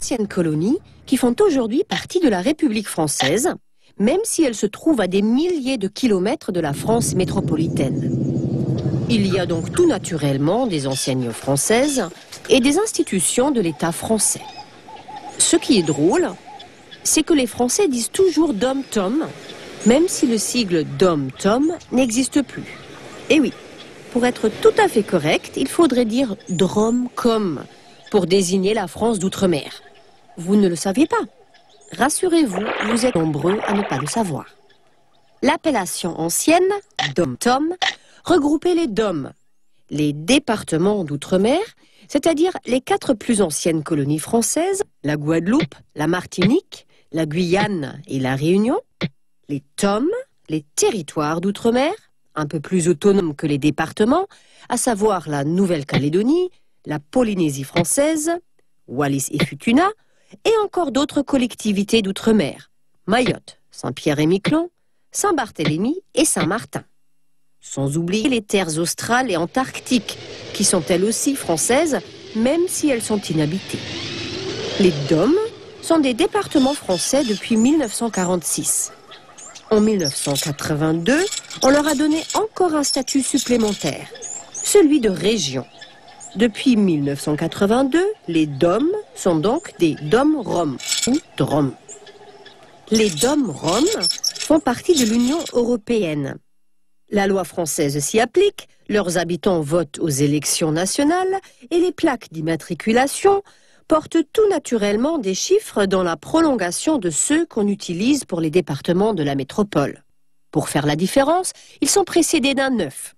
anciennes colonies qui font aujourd'hui partie de la République française, même si elles se trouvent à des milliers de kilomètres de la France métropolitaine. Il y a donc tout naturellement des enseignes françaises et des institutions de l'État français. Ce qui est drôle, c'est que les Français disent toujours dom-tom, même si le sigle dom-tom n'existe plus. Et oui, pour être tout à fait correct, il faudrait dire drom-com pour désigner la France d'outre-mer. Vous ne le saviez pas? Rassurez-vous, vous êtes nombreux à ne pas le savoir. L'appellation ancienne, dom-tom, regroupait les DOM, les départements d'outre-mer, c'est-à-dire les 4 plus anciennes colonies françaises, la Guadeloupe, la Martinique, la Guyane et la Réunion, les TOM, les territoires d'outre-mer, un peu plus autonomes que les départements, à savoir la Nouvelle-Calédonie, la Polynésie française, Wallis et Futuna, et encore d'autres collectivités d'outre-mer, Mayotte, Saint-Pierre-et-Miquelon, Saint-Barthélemy et Saint-Martin. Sans oublier les terres australes et antarctiques, qui sont elles aussi françaises, même si elles sont inhabitées. Les DOM sont des départements français depuis 1946. En 1982, on leur a donné encore un statut supplémentaire, celui de région. Depuis 1982, les DOM sont donc des DOM-ROM ou DROM. Les DOM-ROM font partie de l'Union européenne. La loi française s'y applique, leurs habitants votent aux élections nationales et les plaques d'immatriculation portent tout naturellement des chiffres dans la prolongation de ceux qu'on utilise pour les départements de la métropole. Pour faire la différence, ils sont précédés d'un 9.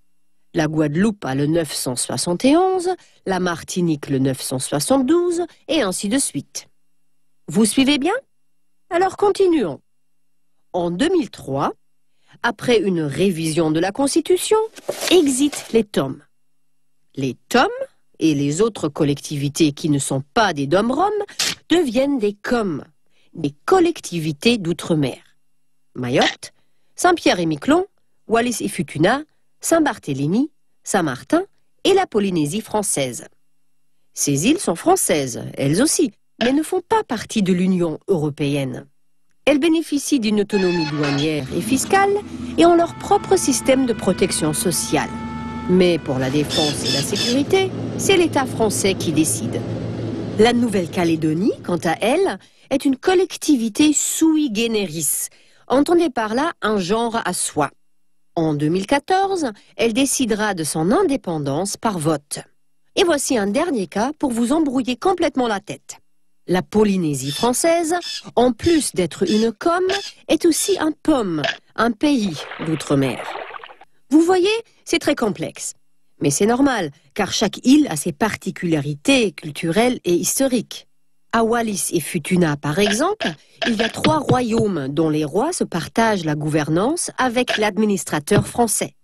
La Guadeloupe a le 971, la Martinique le 972 et ainsi de suite. Vous suivez bien? Alors continuons. En 2003, après une révision de la Constitution, exit les TOM. Les TOM et les autres collectivités qui ne sont pas des DOM-ROM deviennent des COM, des collectivités d'outre-mer. Mayotte, Saint-Pierre-et-Miquelon, Wallis et Futuna, Saint-Barthélemy, Saint-Martin et la Polynésie française. Ces îles sont françaises, elles aussi, mais ne font pas partie de l'Union européenne. Elles bénéficient d'une autonomie douanière et fiscale et ont leur propre système de protection sociale. Mais pour la défense et la sécurité, c'est l'État français qui décide. La Nouvelle-Calédonie, quant à elle, est une collectivité sui generis. Entendez par là un genre à soi. En 2014, elle décidera de son indépendance par vote. Et voici un dernier cas pour vous embrouiller complètement la tête. La Polynésie française, en plus d'être une COM, est aussi un POM, un pays d'outre-mer. Vous voyez, c'est très complexe. Mais c'est normal, car chaque île a ses particularités culturelles et historiques. À Wallis et Futuna, par exemple, il y a 3 royaumes dont les rois se partagent la gouvernance avec l'administrateur français.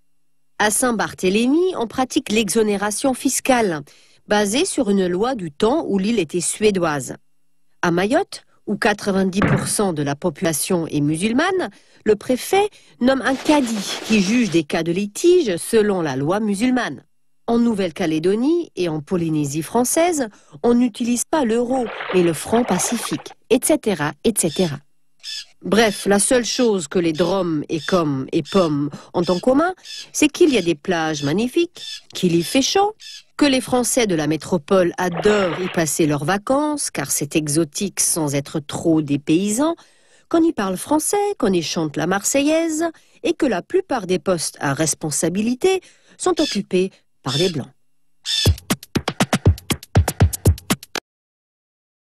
À Saint-Barthélemy, on pratique l'exonération fiscale, basée sur une loi du temps où l'île était suédoise. À Mayotte, où 90% de la population est musulmane, le préfet nomme un cadi qui juge des cas de litige selon la loi musulmane. En Nouvelle-Calédonie et en Polynésie française, on n'utilise pas l'euro, mais le franc pacifique, etc., etc. Bref, la seule chose que les DROM et COM et POM ont en commun, c'est qu'il y a des plages magnifiques, qu'il y fait chaud, que les Français de la métropole adorent y passer leurs vacances, car c'est exotique sans être trop dépaysant, qu'on y parle français, qu'on y chante la Marseillaise, et que la plupart des postes à responsabilité sont occupés par les Blancs.